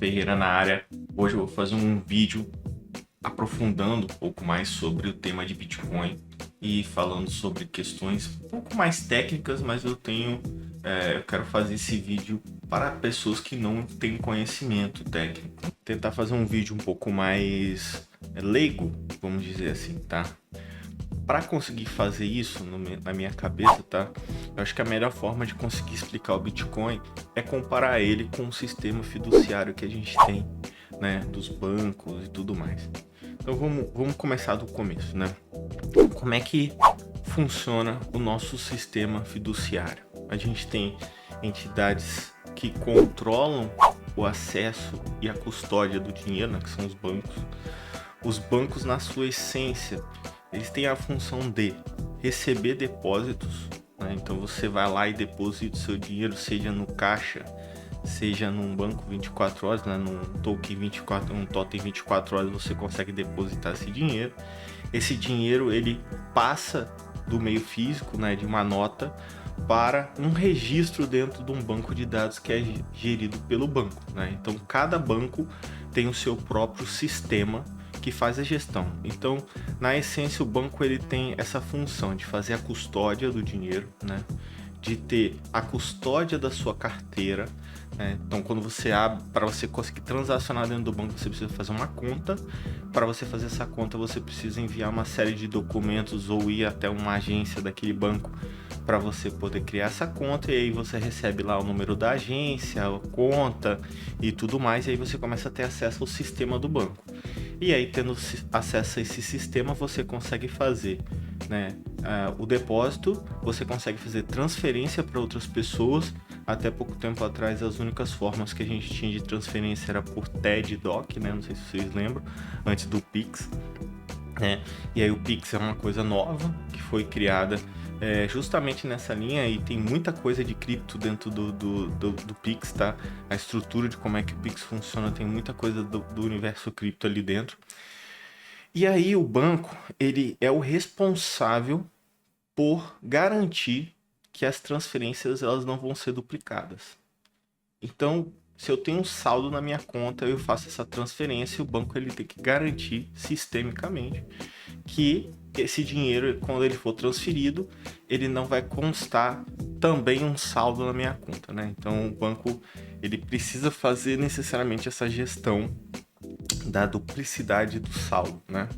Ferreira na área. Hoje eu vou fazer um vídeo aprofundando um pouco mais sobre o tema de Bitcoin e falando sobre questões um pouco mais técnicas, mas eu quero fazer esse vídeo para pessoas que não têm conhecimento técnico. Tentar fazer um vídeo um pouco mais leigo, vamos dizer assim, tá? Para conseguir fazer isso na minha cabeça, tá? Eu acho que a melhor forma de conseguir explicar o Bitcoin é comparar ele com o sistema fiduciário que a gente tem, né? Dos bancos e tudo mais. Então vamos começar do começo, né? Como é que funciona o nosso sistema fiduciário? A gente tem entidades que controlam o acesso e a custódia do dinheiro, né? Que são os bancos. Os bancos, na sua essência, eles têm a função de receber depósitos, né? Então você vai lá e deposita o seu dinheiro, seja no caixa, seja num banco 24 horas, né? Num token 24 horas você consegue depositar esse dinheiro. Esse dinheiro ele passa do meio físico, né, de uma nota, para um registro dentro de um banco de dados que é gerido pelo banco, né? Então cada banco tem o seu próprio sistema que faz a gestão. Então, na essência, o banco ele tem essa função de fazer a custódia do dinheiro, né? De ter a custódia da sua carteira, né? Então, quando você abre, para você conseguir transacionar dentro do banco, você precisa fazer uma conta. Para você fazer essa conta, você precisa enviar uma série de documentos ou ir até uma agência daquele banco para você poder criar essa conta, e aí você recebe lá o número da agência, a conta e tudo mais, e aí você começa a ter acesso ao sistema do banco. E aí, tendo acesso a esse sistema, você consegue fazer, né, o depósito, você consegue fazer transferência para outras pessoas. Até pouco tempo atrás, as únicas formas que a gente tinha de transferência era por TED Doc, né? Não sei se vocês lembram, antes do Pix, né? E aí o Pix é uma coisa nova que foi criada justamente nessa linha, e tem muita coisa de cripto dentro do Pix, tá? A estrutura de como é que o Pix funciona, tem muita coisa do universo cripto ali dentro. E aí o banco, ele é o responsável por garantir que as transferências elas não vão ser duplicadas. Então, se eu tenho um saldo na minha conta, eu faço essa transferência, o banco ele tem que garantir sistemicamente que esse dinheiro, quando ele for transferido, ele não vai constar também um saldo na minha conta, né? Então, o banco ele precisa fazer necessariamente essa gestão da duplicidade do saldo, né?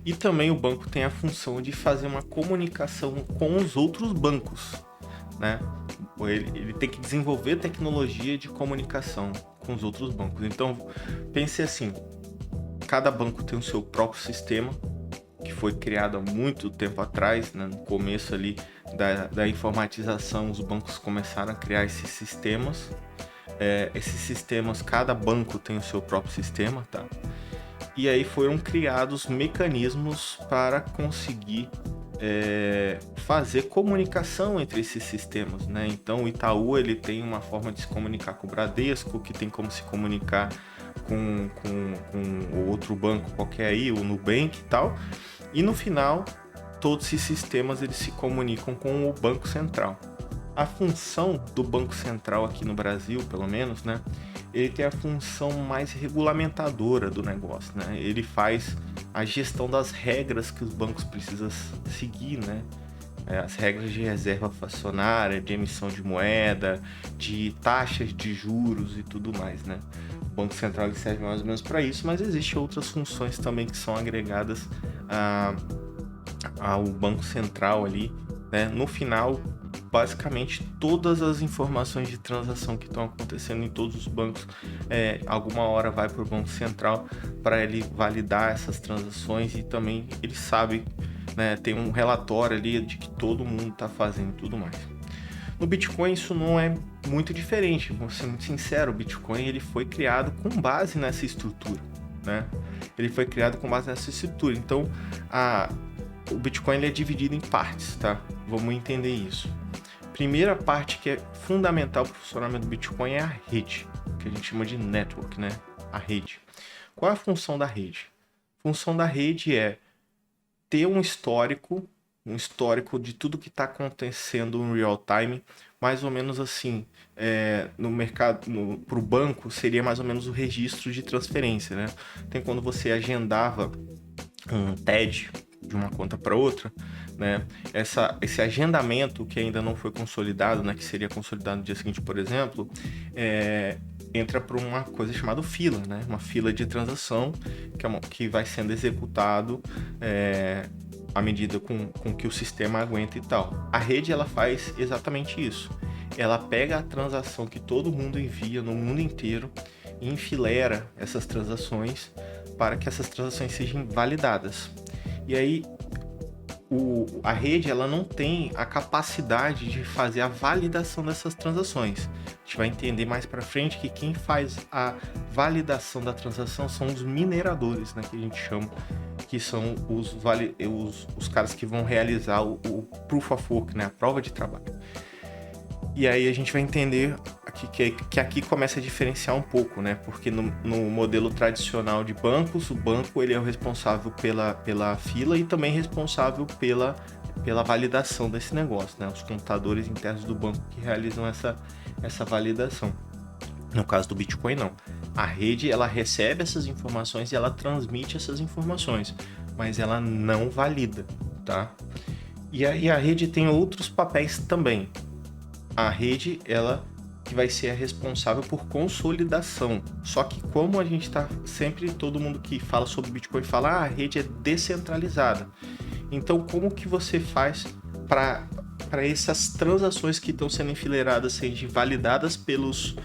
E também o banco tem a função de fazer uma comunicação com os outros bancos, né? Ele tem que desenvolver tecnologia de comunicação com os outros bancos. Então, pense assim, cada banco tem o seu próprio sistema, que foi criado há muito tempo atrás, né? No começo ali da informatização, os bancos começaram a criar esses sistemas. Esses sistemas, cada banco tem o seu próprio sistema, tá? E aí foram criados mecanismos para conseguir fazer comunicação entre esses sistemas, né? Então o Itaú ele tem uma forma de se comunicar com o Bradesco, que tem como se comunicar com outro banco qualquer aí, o Nubank e tal. E no final, todos esses sistemas eles se comunicam com o Banco Central. A função do Banco Central aqui no Brasil, pelo menos, né? Ele tem a função mais regulamentadora do negócio, né? Ele faz a gestão das regras que os bancos precisam seguir, né? As regras de reserva fracionária, de emissão de moeda, de taxas de juros e tudo mais, né? O Banco Central ele serve mais ou menos para isso, mas existem outras funções também que são agregadas ao Banco Central ali, né? No final, basicamente todas as informações de transação que estão acontecendo em todos os bancos, alguma hora vai para o Banco Central para ele validar essas transações, e também ele sabe, né, tem um relatório ali de que todo mundo está fazendo e tudo mais. No Bitcoin isso não é muito diferente, vou ser muito sincero, o Bitcoin ele foi criado com base nessa estrutura, né? Ele foi criado com base nessa estrutura, então o Bitcoin ele é dividido em partes, tá? Vamos entender isso. Primeira parte que é fundamental para o funcionamento do Bitcoin é a rede, que a gente chama de network, né? A rede. Qual é a função da rede? A função da rede é ter um histórico um histórico de tudo que está acontecendo em real time, mais ou menos assim, no mercado, para o banco, seria mais ou menos o registro de transferência, né? Tem quando você agendava um TED de uma conta para outra, né? Esse agendamento que ainda não foi consolidado, né? Que seria consolidado no dia seguinte, por exemplo, entra para uma coisa chamada fila, né? Uma fila de transação que vai sendo executado à medida com que o sistema aguenta e tal. A rede ela faz exatamente isso. Ela pega a transação que todo mundo envia no mundo inteiro e enfileira essas transações para que essas transações sejam validadas. E aí a rede ela não tem a capacidade de fazer a validação dessas transações. A gente vai entender mais para frente que quem faz a validação da transação são os mineradores, né, que a gente chama, que são os caras que vão realizar o Proof of Work, né, a prova de trabalho. E aí a gente vai entender que aqui começa a diferenciar um pouco, né? Porque no modelo tradicional de bancos, o banco ele é o responsável pela fila e também responsável pela validação desse negócio, né? Os computadores internos do banco que realizam essa validação. No caso do Bitcoin, não. A rede ela recebe essas informações e ela transmite essas informações, mas ela não valida, tá? E aí a rede tem outros papéis também. A rede, ela que vai ser a responsável por consolidação. Só que como a gente está sempre, todo mundo que fala sobre Bitcoin fala, a rede é descentralizada. Então, como que você faz para essas transações que estão sendo enfileiradas sejam validadas pelos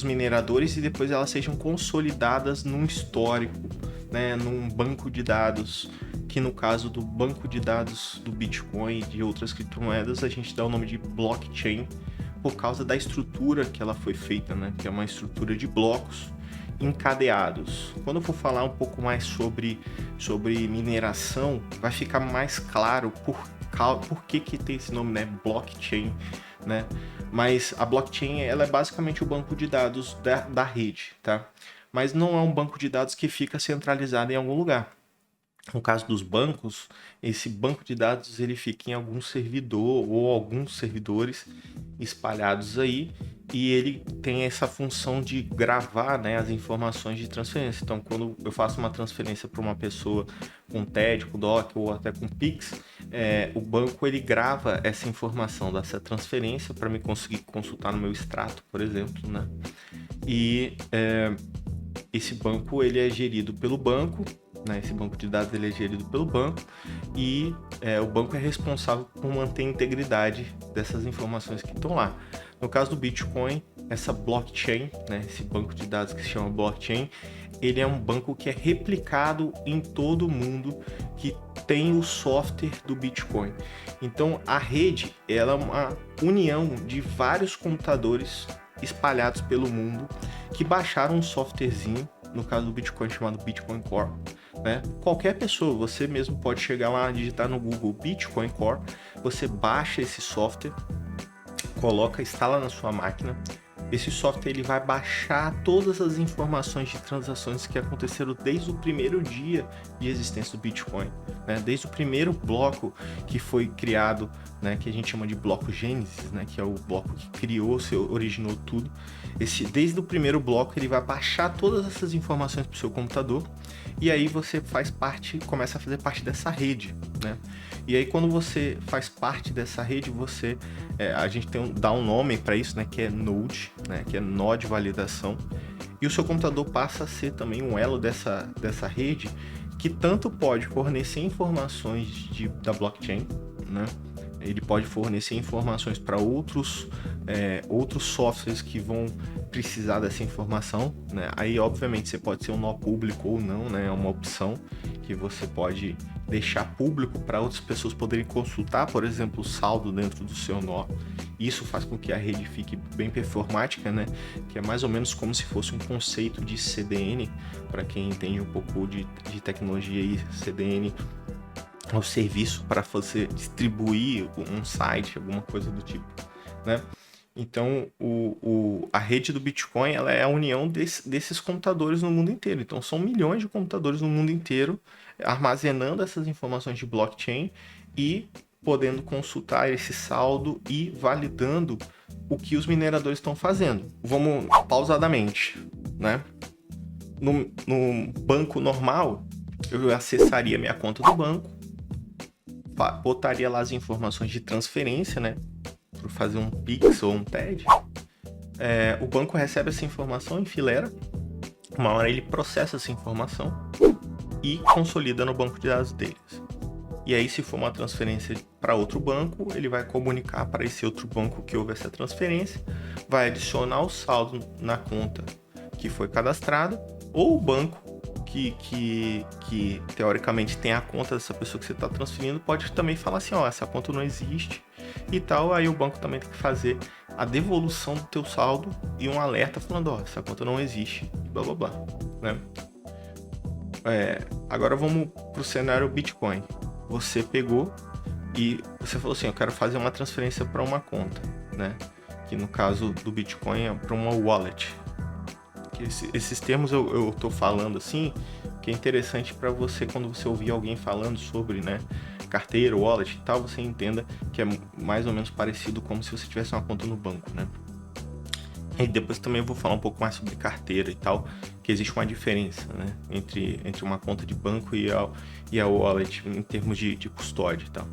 mineradores e depois elas sejam consolidadas num histórico, né, num banco de dados, que no caso do banco de dados do Bitcoin e de outras criptomoedas, a gente dá o nome de blockchain por causa da estrutura que ela foi feita, né, que é uma estrutura de blocos encadeados. Quando eu for falar um pouco mais sobre mineração, vai ficar mais claro por que tem esse nome, né, blockchain, né? Mas a blockchain ela é basicamente o banco de dados da rede, tá? Mas não é um banco de dados que fica centralizado em algum lugar. No caso dos bancos, esse banco de dados ele fica em algum servidor ou alguns servidores espalhados aí e ele tem essa função de gravar, né, as informações de transferência. Então, quando eu faço uma transferência para uma pessoa com TED, com DOC ou até com Pix, o banco ele grava essa informação dessa transferência para me conseguir consultar no meu extrato, por exemplo, né? E esse banco ele é gerido pelo banco, né? Esse banco de dados ele é gerido pelo banco e o banco é responsável por manter a integridade dessas informações que estão lá. No caso do Bitcoin, essa blockchain, né? Esse banco de dados que se chama blockchain, ele é um banco que é replicado em todo o mundo que tem o software do Bitcoin. Então a rede ela é uma união de vários computadores espalhados pelo mundo que baixaram um softwarezinho, no caso do Bitcoin chamado Bitcoin Core, né? Qualquer pessoa, você mesmo pode chegar lá, digitar no Google Bitcoin Core, você baixa esse software, instala na sua máquina. Esse software ele vai baixar todas as informações de transações que aconteceram desde o primeiro dia de existência do Bitcoin, né? Desde o primeiro bloco que foi criado, né? Que a gente chama de bloco Gênesis, né? Que é o bloco que criou, originou tudo. Desde o primeiro bloco ele vai baixar todas essas informações para o seu computador e aí você começa a fazer parte dessa rede, né? E aí quando você faz parte dessa rede, a gente dá um nome para isso, né? Que é Node, né? Que é nó de validação. E o seu computador passa a ser também um elo dessa rede que tanto pode fornecer informações da blockchain, né? Ele pode fornecer informações para outros softwares que vão precisar dessa informação, né? Aí, obviamente, você pode ser um nó público ou não, né? É uma opção que você pode deixar público para outras pessoas poderem consultar, por exemplo, o saldo dentro do seu nó. Isso faz com que a rede fique bem performática, né? Que é mais ou menos como se fosse um conceito de CDN, para quem entende um pouco de tecnologia e CDN é o serviço para você distribuir um site, alguma coisa do tipo, né? Então, a rede do Bitcoin ela é a união desses computadores no mundo inteiro. Então, são milhões de computadores no mundo inteiro armazenando essas informações de blockchain e podendo consultar esse saldo e validando o que os mineradores estão fazendo. Vamos pausadamente, né? No banco normal, eu acessaria minha conta do banco, botaria lá as informações de transferência, né? Para fazer um Pix ou um TED. O banco recebe essa informação em fileira, uma hora ele processa essa informação e consolida no banco de dados deles. E aí, se for uma transferência para outro banco, ele vai comunicar para esse outro banco que houve essa transferência, vai adicionar o saldo na conta que foi cadastrada, ou o banco que teoricamente tem a conta dessa pessoa que você está transferindo pode também falar assim, essa conta não existe e tal, aí o banco também tem que fazer a devolução do teu saldo e um alerta falando, essa conta não existe, blá blá blá, né? Agora vamos para o cenário Bitcoin. Você pegou e você falou assim, eu quero fazer uma transferência para uma conta, né? Que no caso do Bitcoin é para uma wallet. Esses termos eu tô falando assim, que é interessante para você, quando você ouvir alguém falando sobre, né, carteira, wallet e tal, você entenda que é mais ou menos parecido como se você tivesse uma conta no banco, né? E depois também eu vou falar um pouco mais sobre carteira e tal, que existe uma diferença, né, entre uma conta de banco e a wallet em termos de custódia e tal.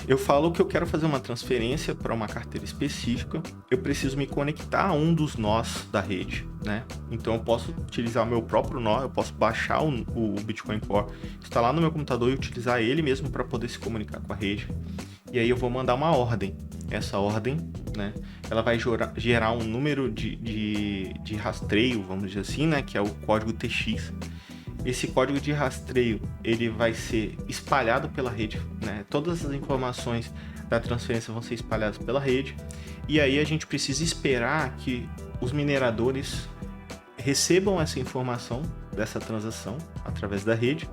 Eu falo que eu quero fazer uma transferência para uma carteira específica, eu preciso me conectar a um dos nós da rede, né? Então eu posso utilizar o meu próprio nó, eu posso baixar o Bitcoin Core, instalar no meu computador e utilizar ele mesmo para poder se comunicar com a rede. E aí eu vou mandar uma ordem. Essa ordem, né, ela vai gerar um número de rastreio, vamos dizer assim, né, que é o código TX. Esse código de rastreio ele vai ser espalhado pela rede, né? Todas as informações da transferência vão ser espalhadas pela rede, e aí a gente precisa esperar que os mineradores recebam essa informação dessa transação através da rede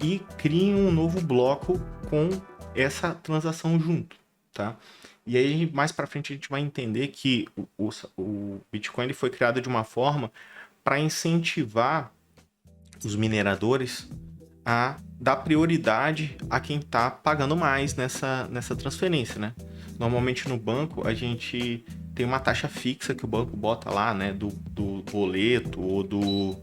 e criem um novo bloco com essa transação junto, tá? E aí mais para frente a gente vai entender que o Bitcoin ele foi criado de uma forma para incentivar os mineradores a dar prioridade a quem está pagando mais nessa transferência, né? Normalmente no banco a gente tem uma taxa fixa que o banco bota lá, né? Do boleto ou do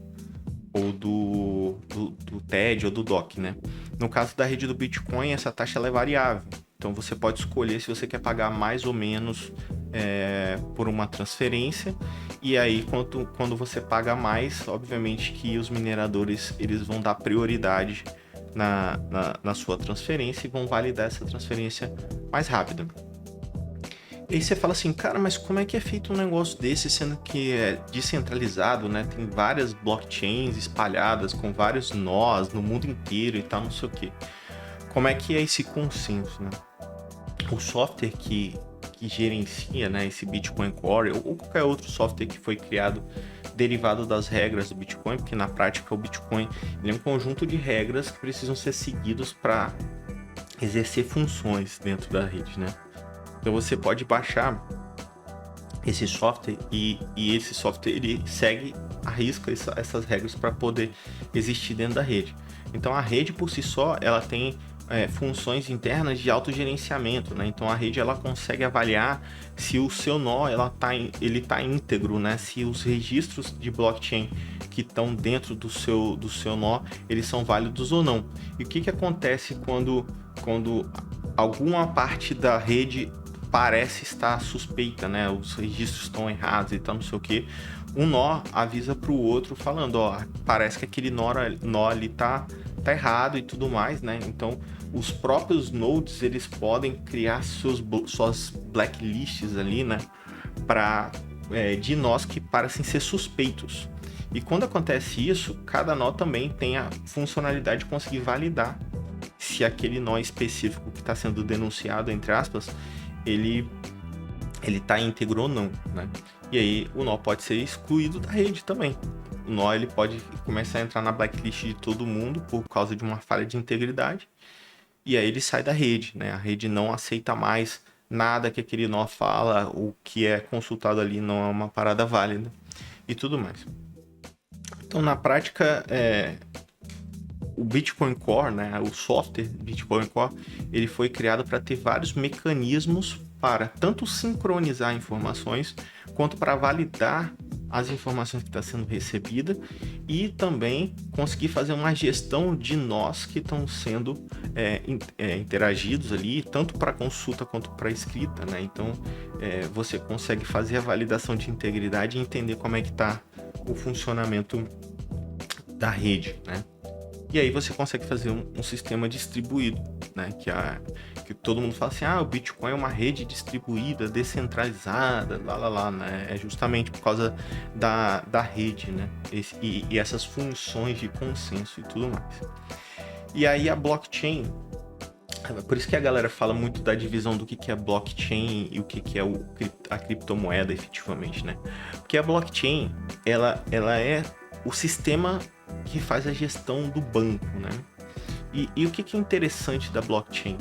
TED ou do DOC, né? No caso da rede do Bitcoin, essa taxa ela é variável. Então você pode escolher se você quer pagar mais ou menos por uma transferência, e aí quando você paga mais, obviamente que os mineradores eles vão dar prioridade na sua transferência e vão validar essa transferência mais rápida. E aí você fala assim, cara, mas como é que é feito um negócio desse, sendo que é descentralizado, né? Tem várias blockchains espalhadas com vários nós no mundo inteiro e tal, não sei o quê. Como é que é esse consenso, né? O software que gerencia, né, esse Bitcoin Core ou qualquer outro software que foi criado derivado das regras do Bitcoin, porque na prática o Bitcoin ele é um conjunto de regras que precisam ser seguidos para exercer funções dentro da rede, né? Então você pode baixar esse software e esse software ele segue à risca essas regras para poder existir dentro da rede. Então a rede por si só ela tem funções internas de autogerenciamento, né? Então a rede ela consegue avaliar se o seu nó ele tá íntegro, né? Se os registros de blockchain que estão dentro do seu nó eles são válidos ou não. E o que acontece quando alguma parte da rede parece estar suspeita, né? Os registros estão errados e tal, não sei o que. Um nó avisa para o outro falando, parece que aquele nó ali tá errado e tudo mais, né? Então os próprios nodes eles podem criar suas blacklists ali, né? De nós que parecem ser suspeitos. E quando acontece isso, cada nó também tem a funcionalidade de conseguir validar se aquele nó específico que está sendo denunciado, entre aspas, ele está íntegro ou não, né? E aí o nó pode ser excluído da rede também. O nó ele pode começar a entrar na blacklist de todo mundo por causa de uma falha de integridade. E aí ele sai da rede, né? A rede não aceita mais nada que aquele nó fala, o que é consultado ali não é uma parada válida e tudo mais. Então, na prática, o Bitcoin Core, né, o software Bitcoin Core, ele foi criado para ter vários mecanismos para tanto sincronizar informações quanto para validar as informações que está sendo recebida e também conseguir fazer uma gestão de nós que estão sendo interagidos ali, tanto para consulta quanto para escrita, né? Então você consegue fazer a validação de integridade e entender como é que está o funcionamento da rede, né? E aí você consegue fazer um sistema distribuído, né? Que todo mundo fala assim, o Bitcoin é uma rede distribuída, descentralizada, né? É justamente por causa da rede, né? E essas funções de consenso e tudo mais. E aí a blockchain, por isso que a galera fala muito da divisão do que é blockchain e o que é a criptomoeda efetivamente, né? Porque a blockchain, ela é o sistema que faz a gestão do banco, né? E o que é interessante da blockchain?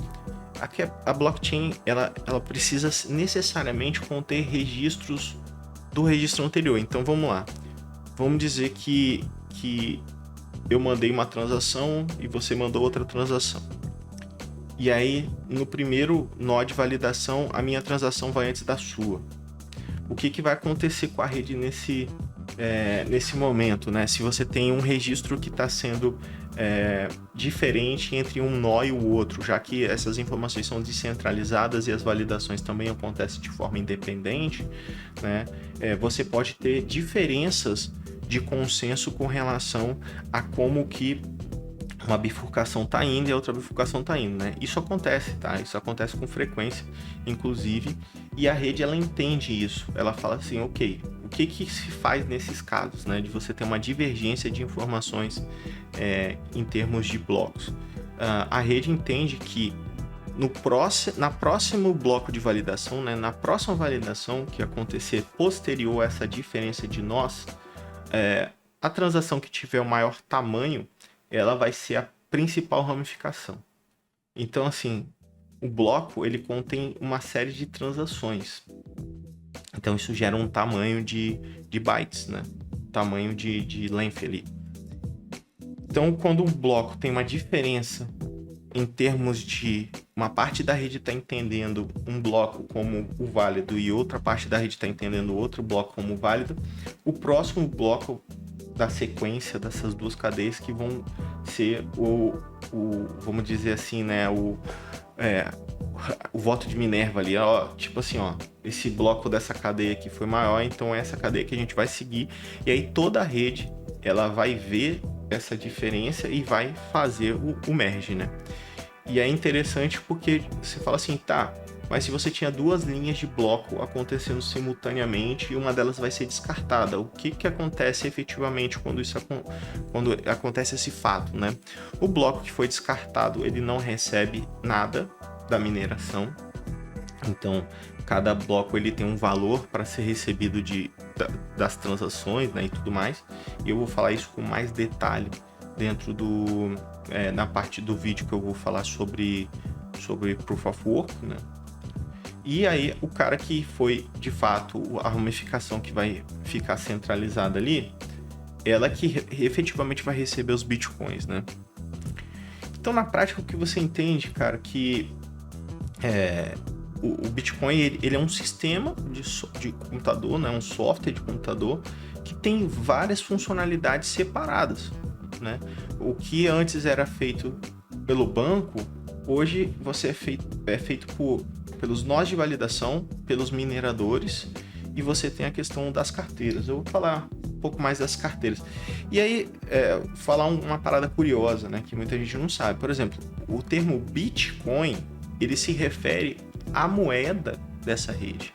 A blockchain, ela precisa necessariamente conter registros do registro anterior. Então, vamos lá. Vamos dizer que eu mandei uma transação e você mandou outra transação. E aí, no primeiro nó de validação, a minha transação vai antes da sua. O que vai acontecer com a rede nesse momento, né? Se você tem um registro que está sendo diferente entre um nó e o outro, já que essas informações são descentralizadas e as validações também acontecem de forma independente, né? Você pode ter diferenças de consenso com relação a como que uma bifurcação está indo e a outra bifurcação está indo, né? Isso acontece, tá? Isso acontece com frequência, inclusive, e a rede, ela entende isso. Ela fala assim, ok, o que se faz nesses casos, né? De você ter uma divergência de informações em termos de blocos. A rede entende que na próximo bloco de validação, né? Na próxima validação que acontecer posterior a essa diferença de nós, a transação que tiver o maior tamanho, ela vai ser a principal ramificação. Então, assim, o bloco, ele contém uma série de transações. Então, isso gera um tamanho de bytes, né? Tamanho de length ali. Então, quando um bloco tem uma diferença em termos de uma parte da rede está entendendo um bloco como o válido e outra parte da rede está entendendo outro bloco como válido, o próximo bloco da sequência dessas duas cadeias que vão ser vamos dizer assim, né, o voto de Minerva ali, ó, tipo assim, ó, esse bloco dessa cadeia aqui foi maior, então é essa cadeia que a gente vai seguir, e aí toda a rede, ela vai ver essa diferença e vai fazer o merge, né? E é interessante porque você fala assim, tá, mas se você tinha duas linhas de bloco acontecendo simultaneamente e uma delas vai ser descartada, o que acontece efetivamente quando acontece esse fato, né? O bloco que foi descartado, ele não recebe nada da mineração, então cada bloco ele tem um valor para ser recebido das transações, né, e tudo mais, e eu vou falar isso com mais detalhe dentro na parte do vídeo que eu vou falar sobre Proof of Work, né? E aí, o cara que foi, de fato, a ramificação que vai ficar centralizada ali, ela que efetivamente vai receber os bitcoins, né? Então, na prática, o que você entende, cara, que o Bitcoin, ele é um sistema de computador, né? Um software de computador que tem várias funcionalidades separadas, né? O que antes era feito pelo banco, hoje é feito pelos nós de validação, pelos mineradores, e você tem a questão das carteiras. Eu vou falar um pouco mais das carteiras. E aí, falar uma parada curiosa, né, que muita gente não sabe. Por exemplo, o termo Bitcoin, ele se refere à moeda dessa rede.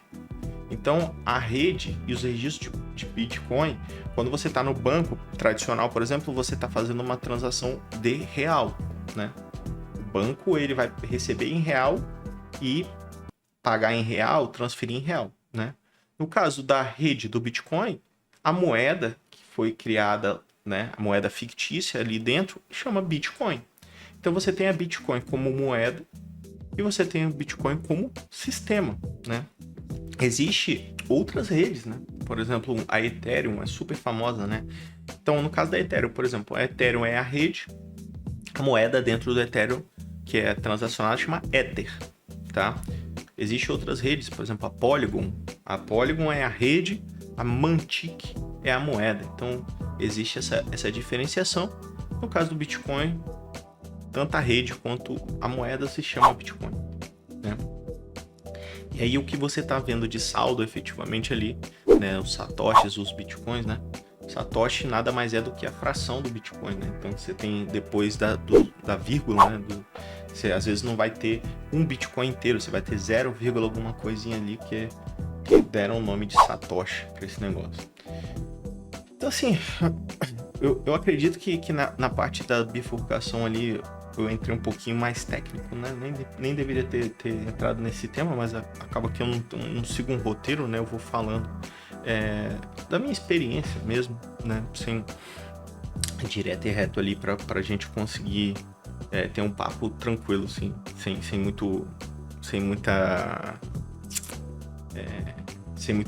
Então, a rede e os registros de Bitcoin, quando você está no banco tradicional, por exemplo, você está fazendo uma transação de real, né? O banco, ele vai receber em real e pagar em real, transferir em real, né? No caso da rede do Bitcoin, a moeda que foi criada, né, a moeda fictícia ali dentro, chama Bitcoin. Então você tem a Bitcoin como moeda e você tem o Bitcoin como sistema, né? Existem outras redes, né? Por exemplo, a Ethereum é super famosa, né? Então, no caso da Ethereum, por exemplo, a Ethereum é a rede a moeda dentro do Ethereum que é transacionada chama Ether, tá? Existem outras redes, por exemplo, a Polygon. A Polygon é a rede, a Mantic é a moeda. Então, existe essa diferenciação. No caso do Bitcoin, tanto a rede quanto a moeda se chama Bitcoin, né? E aí, o que você está vendo de saldo efetivamente ali, né? Os satoshis, os bitcoins, né? Satoshi nada mais é do que a fração do Bitcoin, né? Então, você tem depois da vírgula, né? Você às vezes não vai ter um Bitcoin inteiro, você vai ter 0, alguma coisinha ali que deram o nome de Satoshi para esse negócio. Então, assim, eu acredito que na parte da bifurcação ali eu entrei um pouquinho mais técnico, né? Nem deveria ter entrado nesse tema, mas acaba que eu não sigo um roteiro, né? Eu vou falando da minha experiência mesmo, né? Sem direto e reto ali para a gente conseguir ter um papo tranquilo, assim, sem muito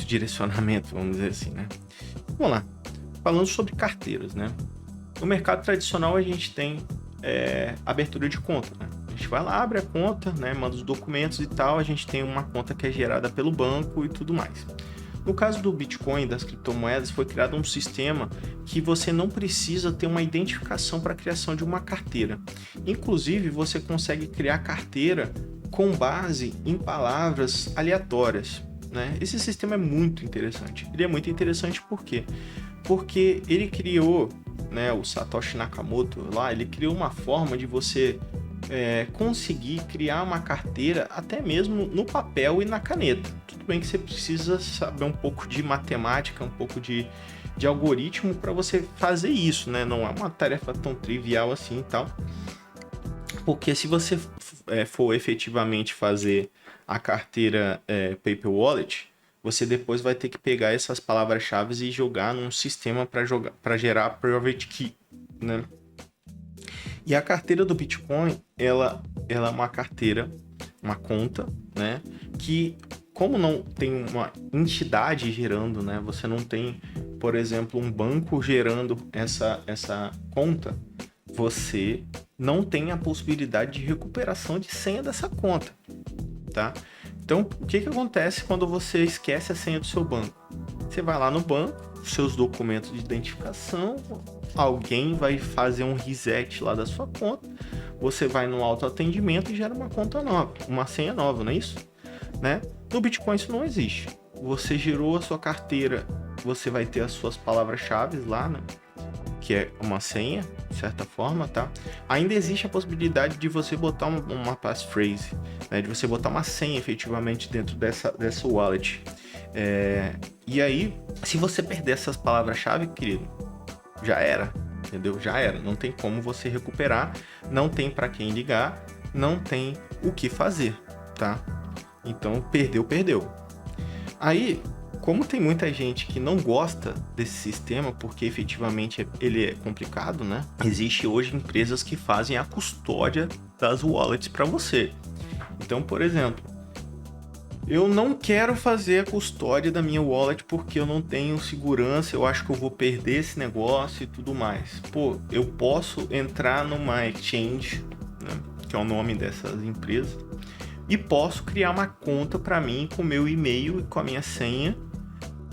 direcionamento, vamos dizer assim, né? Vamos lá. Falando sobre carteiras, né? No mercado tradicional a gente tem abertura de conta, né? A gente vai lá, abre a conta, né? Manda os documentos e tal, a gente tem uma conta que é gerada pelo banco e tudo mais. No caso do Bitcoin, das criptomoedas, foi criado um sistema que você não precisa ter uma identificação para a criação de uma carteira. Inclusive, você consegue criar carteira com base em palavras aleatórias, né? Esse sistema é muito interessante. Ele é muito interessante por quê? Porque ele criou, né, o Satoshi Nakamoto lá, ele criou uma forma de você conseguir criar uma carteira até mesmo no papel e na caneta. Tudo bem que você precisa saber um pouco de matemática, um pouco de algoritmo para você fazer isso, né? Não é uma tarefa tão trivial assim e tal. Porque se você for efetivamente fazer a carteira Paper Wallet, você depois vai ter que pegar essas palavras-chave e jogar num sistema para gerar a Private Key, né? E a carteira do Bitcoin, ela é uma carteira, uma conta, né? Que, como não tem uma entidade gerando, né? Você não tem, por exemplo, um banco gerando essa conta, você não tem a possibilidade de recuperação de senha dessa conta, tá? Então, o que acontece quando você esquece a senha do seu banco? Você vai lá no banco, seus documentos de identificação, alguém vai fazer um reset lá da sua conta, você vai no autoatendimento e gera uma conta nova, uma senha nova, não é isso? Né? No Bitcoin isso não existe. Você gerou a sua carteira, você vai ter as suas palavras-chave lá, né? Que é uma senha, de certa forma, tá? Ainda existe a possibilidade de você botar uma passphrase, né? De você botar uma senha efetivamente dentro dessa wallet. E aí, se você perder essas palavras-chave, querido, já era, entendeu? Já era. Não tem como você recuperar, não tem para quem ligar, não tem o que fazer, tá? Então, perdeu. Aí, como tem muita gente que não gosta desse sistema, porque efetivamente ele é complicado, né? Existe hoje empresas que fazem a custódia das wallets para você. Então, por exemplo, eu não quero fazer a custódia da minha wallet porque eu não tenho segurança, eu acho que eu vou perder esse negócio e tudo mais. Pô, eu posso entrar numa exchange, né, que é o nome dessas empresas, e posso criar uma conta para mim com o meu e-mail e com a minha senha,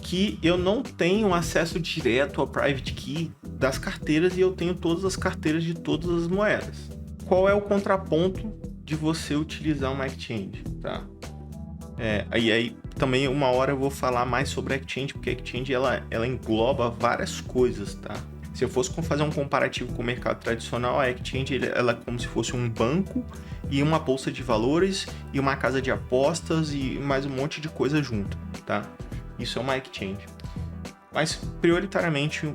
que eu não tenho acesso direto ao private key das carteiras e eu tenho todas as carteiras de todas as moedas. Qual é o contraponto de você utilizar uma exchange, tá? Aí também uma hora eu vou falar mais sobre a exchange, porque a exchange ela engloba várias coisas, tá? Se eu fosse fazer um comparativo com o mercado tradicional, a exchange ela é como se fosse um banco e uma bolsa de valores e uma casa de apostas e mais um monte de coisa junto, tá? Isso é uma exchange. Mas prioritariamente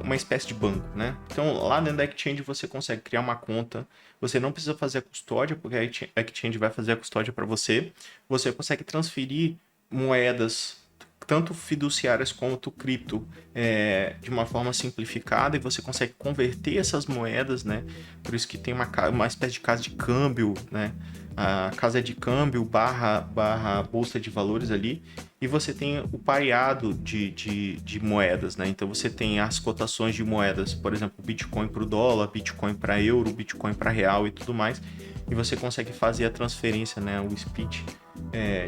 uma espécie de banco, né? Então lá dentro da exchange você consegue criar uma conta, você não precisa fazer a custódia, porque a exchange vai fazer a custódia para você. Você consegue transferir moedas tanto fiduciárias quanto cripto, de uma forma simplificada, e você consegue converter essas moedas, né? Por isso que tem uma espécie de casa de câmbio, né? A casa de câmbio barra bolsa de valores ali, e você tem o pareado de moedas, né? Então você tem as cotações de moedas, por exemplo, Bitcoin para o dólar, Bitcoin para euro, Bitcoin para real e tudo mais, e você consegue fazer a transferência, né? O split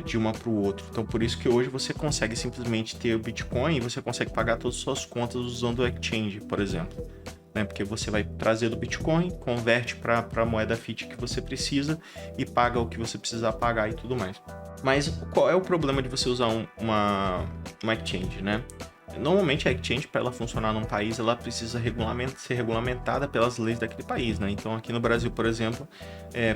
de uma para o outro. Então por isso que hoje você consegue simplesmente ter o Bitcoin e você consegue pagar todas as suas contas usando o exchange, por exemplo. Né? Porque você vai trazer do Bitcoin, converte para a moeda fiat que você precisa e paga o que você precisar pagar e tudo mais. Mas qual é o problema de você usar uma exchange, né? Normalmente a exchange, para ela funcionar num país, ela precisa ser regulamentada pelas leis daquele país, né? Então aqui no Brasil, por exemplo,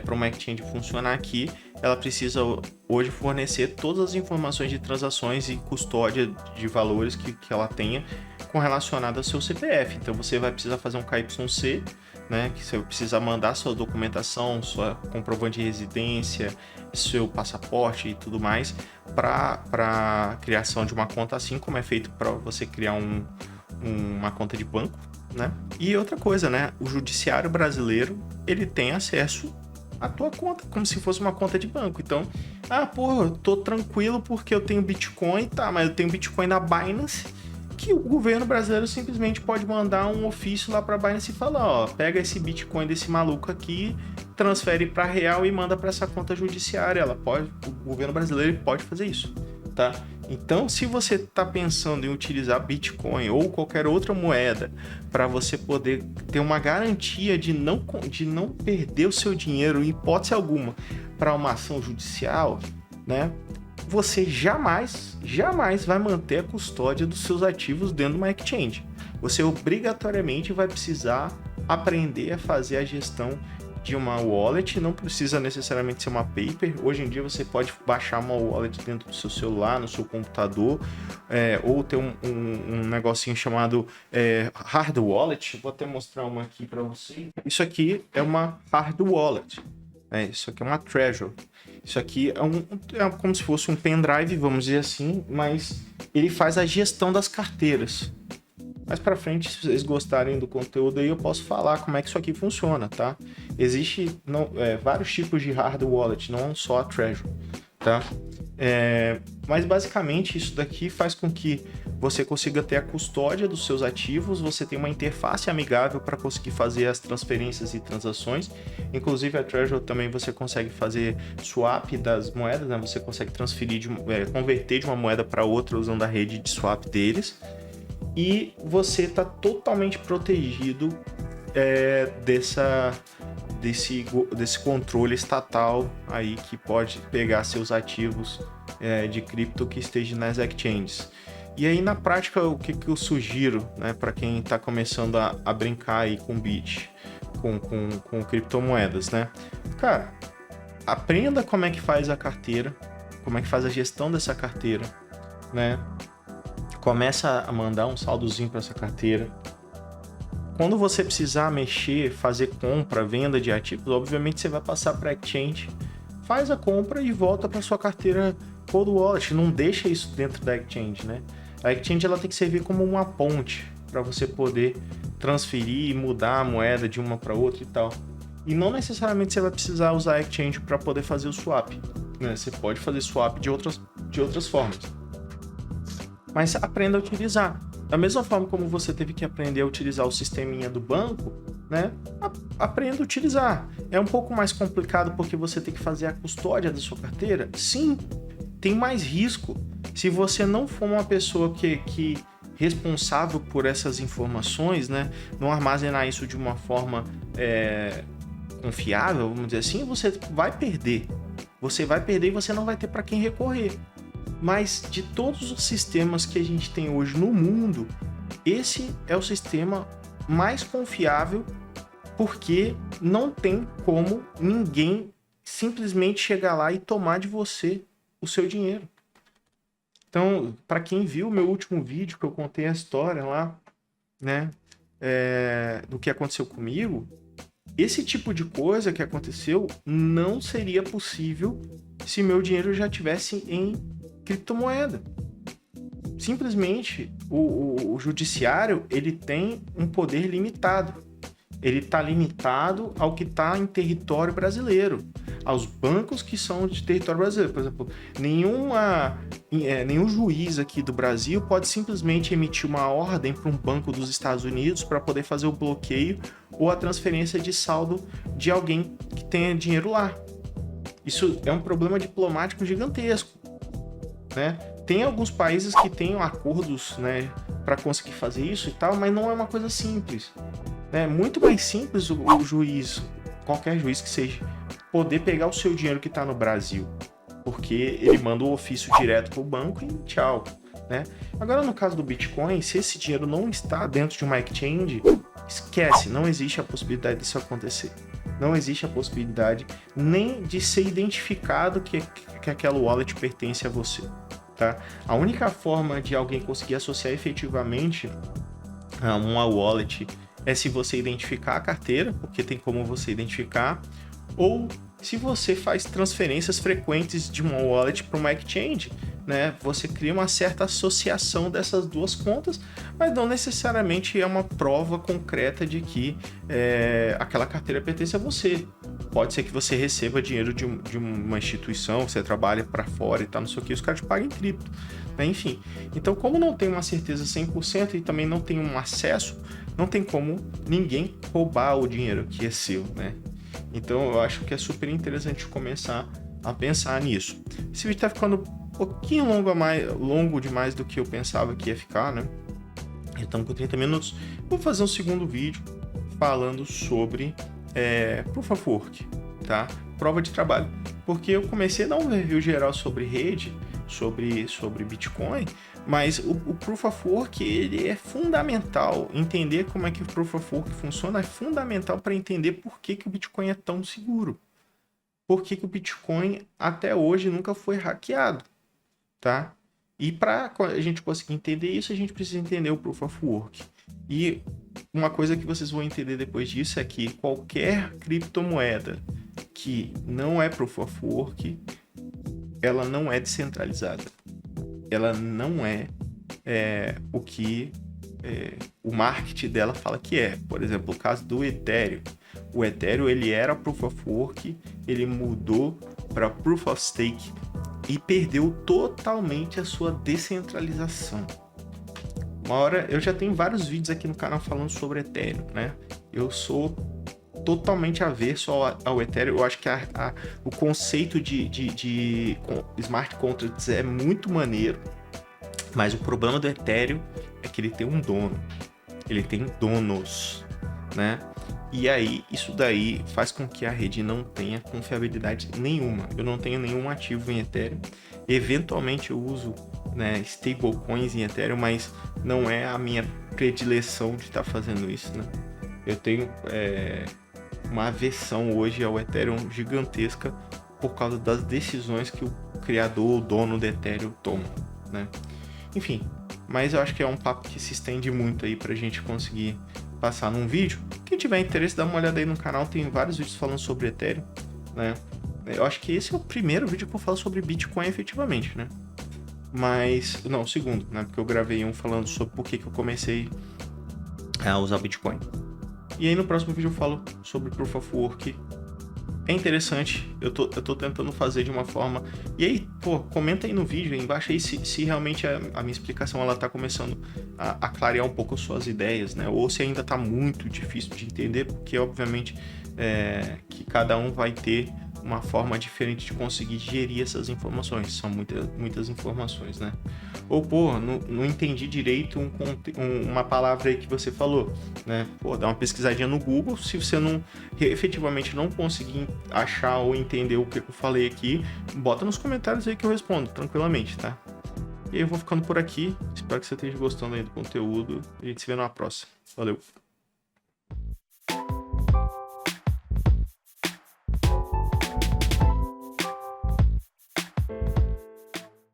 para uma exchange funcionar aqui, ela precisa hoje fornecer todas as informações de transações e custódia de valores que ela tenha relacionado ao seu CPF. Então você vai precisar fazer um KYC, né, que você vai precisar mandar sua documentação, sua comprovante de residência, seu passaporte e tudo mais para a criação de uma conta, assim como é feito para você criar uma conta de banco, né? E outra coisa, né, o judiciário brasileiro, ele tem acesso à tua conta como se fosse uma conta de banco. Então, eu tô tranquilo porque eu tenho Bitcoin, tá, mas eu tenho Bitcoin na Binance, que o governo brasileiro simplesmente pode mandar um ofício lá para a Binance e falar, ó, pega esse Bitcoin desse maluco aqui, transfere para real e manda para essa conta judiciária. O governo brasileiro pode fazer isso, tá? Então, se você está pensando em utilizar Bitcoin ou qualquer outra moeda para você poder ter uma garantia de não perder o seu dinheiro em hipótese alguma para uma ação judicial, né? Você jamais vai manter a custódia dos seus ativos dentro de uma exchange. Você obrigatoriamente vai precisar aprender a fazer a gestão de uma wallet, não precisa necessariamente ser uma paper. Hoje em dia você pode baixar uma wallet dentro do seu celular, no seu computador, ou ter um negocinho chamado hard wallet. Vou até mostrar uma aqui para você. Isso aqui é uma hard wallet. Isso aqui é uma Trezor. Isso aqui é como se fosse um pendrive, vamos dizer assim, mas ele faz a gestão das carteiras. Mais para frente, se vocês gostarem do conteúdo aí, eu posso falar como é que isso aqui funciona, tá? Existe vários tipos de hard wallet, não só a Trezor, tá? Mas basicamente isso daqui faz com que você consiga ter a custódia dos seus ativos, você tem uma interface amigável para conseguir fazer as transferências e transações. Inclusive a Trezor também você consegue fazer swap das moedas, né? Você consegue converter de uma moeda para outra usando a rede de swap deles. E você está totalmente protegido desse controle estatal aí que pode pegar seus ativos de cripto que esteja nas exchanges. E aí, na prática, o que eu sugiro, né, para quem está começando a brincar aí com com criptomoedas, né? Cara, aprenda como é que faz a carteira, como é que faz a gestão dessa carteira, né? Começa a mandar um saldozinho para essa carteira. Quando você precisar mexer, fazer compra, venda de ativos, obviamente você vai passar para a exchange, faz a compra e volta para sua carteira cold wallet. Não deixa isso dentro da exchange, né? A exchange ela tem que servir como uma ponte para você poder transferir e mudar a moeda de uma para outra e tal. E não necessariamente você vai precisar usar a exchange para poder fazer o swap, né? Você pode fazer swap de outras formas. Mas aprenda a utilizar. Da mesma forma como você teve que aprender a utilizar o sisteminha do banco, né? Aprenda a utilizar. É um pouco mais complicado porque você tem que fazer a custódia da sua carteira? Sim, tem mais risco. Se você não for uma pessoa que responsável por essas informações, né? Não armazenar isso de uma forma confiável, vamos dizer assim, você vai perder. Você vai perder e você não vai ter para quem recorrer. Mas de todos os sistemas que a gente tem hoje no mundo, esse é o sistema mais confiável, porque não tem como ninguém simplesmente chegar lá e tomar de você o seu dinheiro. Então, para quem viu o meu último vídeo que eu contei a história lá, né, do que aconteceu comigo, esse tipo de coisa que aconteceu não seria possível se meu dinheiro já tivesse em criptomoeda. simplesmente o judiciário ele tem um poder limitado. Ele está limitado ao que está em território brasileiro, aos bancos que são de território brasileiro. Por exemplo, nenhum juiz aqui do Brasil pode simplesmente emitir uma ordem para um banco dos Estados Unidos para poder fazer o bloqueio ou a transferência de saldo de alguém que tenha dinheiro lá. Isso é um problema diplomático gigantesco, né? Tem alguns países que têm acordos, né, para conseguir fazer isso e tal, mas não é uma coisa simples. É muito mais simples o juiz, qualquer juiz que seja, poder pegar o seu dinheiro que está no Brasil, porque ele manda o ofício direto para o banco e tchau, né? Agora, no caso do Bitcoin, se esse dinheiro não está dentro de uma exchange, esquece, não existe a possibilidade disso acontecer. Não existe a possibilidade nem de ser identificado que aquela wallet pertence a você, tá? A única forma de alguém conseguir associar efetivamente a uma wallet é se você identificar a carteira, porque tem como você identificar, ou se você faz transferências frequentes de uma wallet para uma exchange, né? Você cria uma certa associação dessas duas contas, mas não necessariamente é uma prova concreta de que aquela carteira pertence a você. Pode ser que você receba dinheiro de uma instituição, você trabalha para fora e tal, não sei o que, os caras te pagam em cripto, né? Enfim, então como não tem uma certeza 100% e também não tem um acesso, não tem como ninguém roubar o dinheiro que é seu, né? Então eu acho que é super interessante começar a pensar nisso. Esse vídeo tá ficando um pouquinho longo demais do que eu pensava que ia ficar, né? Estamos com 30 minutos. Vou fazer um segundo vídeo falando sobre Proof of Work, tá? Prova de trabalho. Porque eu comecei a dar um review geral sobre rede, sobre Bitcoin, mas o Proof of Work ele é fundamental. Entender como é que o Proof of Work funciona é fundamental para entender por que o Bitcoin é tão seguro. Por que o Bitcoin até hoje nunca foi hackeado, tá? E para a gente conseguir entender isso, a gente precisa entender o Proof of Work. E uma coisa que vocês vão entender depois disso é que qualquer criptomoeda que não é Proof of Work, ela não é descentralizada. Ela não é o que o marketing dela fala que é. Por exemplo, o caso do Ethereum. O Ethereum ele era Proof of Work, ele mudou para Proof of Stake e perdeu totalmente a sua descentralização. Uma hora, eu já tenho vários vídeos aqui no canal falando sobre Ethereum, né? Eu sou totalmente averso ao Ethereum. Eu acho que o conceito de smart contracts é muito maneiro, mas o problema do Ethereum é que ele tem um dono, ele tem donos, né? E aí, isso daí faz com que a rede não tenha confiabilidade nenhuma. Eu não tenho nenhum ativo em Ethereum. Eventualmente eu uso, né, stablecoins em Ethereum, mas não é a minha predileção de estar fazendo isso, né? Eu tenho uma aversão hoje ao Ethereum gigantesca por causa das decisões que o criador, o dono do Ethereum toma, né? Enfim, mas eu acho que é um papo que se estende muito aí pra gente conseguir passar num vídeo. Quem tiver interesse, dá uma olhada aí no canal, tem vários vídeos falando sobre Ethereum, né? Eu acho que esse é o primeiro vídeo que eu falo sobre Bitcoin efetivamente, né? Mas, não, o segundo, né? Porque eu gravei um falando sobre por que eu comecei a usar Bitcoin. E aí no próximo vídeo eu falo sobre Proof of Work. É interessante, eu tô tentando fazer de uma forma... E aí, pô, comenta aí no vídeo aí embaixo aí se realmente a minha explicação ela tá começando a clarear um pouco as suas ideias, né? Ou se ainda tá muito difícil de entender, porque obviamente que cada um vai ter uma forma diferente de conseguir gerir essas informações. São muitas informações, né? Ou, pô, não entendi direito uma palavra aí que você falou, né? Pô, dá uma pesquisadinha no Google. Se você efetivamente não conseguir achar ou entender o que eu falei aqui, bota nos comentários aí que eu respondo tranquilamente, tá? E aí eu vou ficando por aqui. Espero que você esteja gostando aí do conteúdo. A gente se vê numa próxima. Valeu!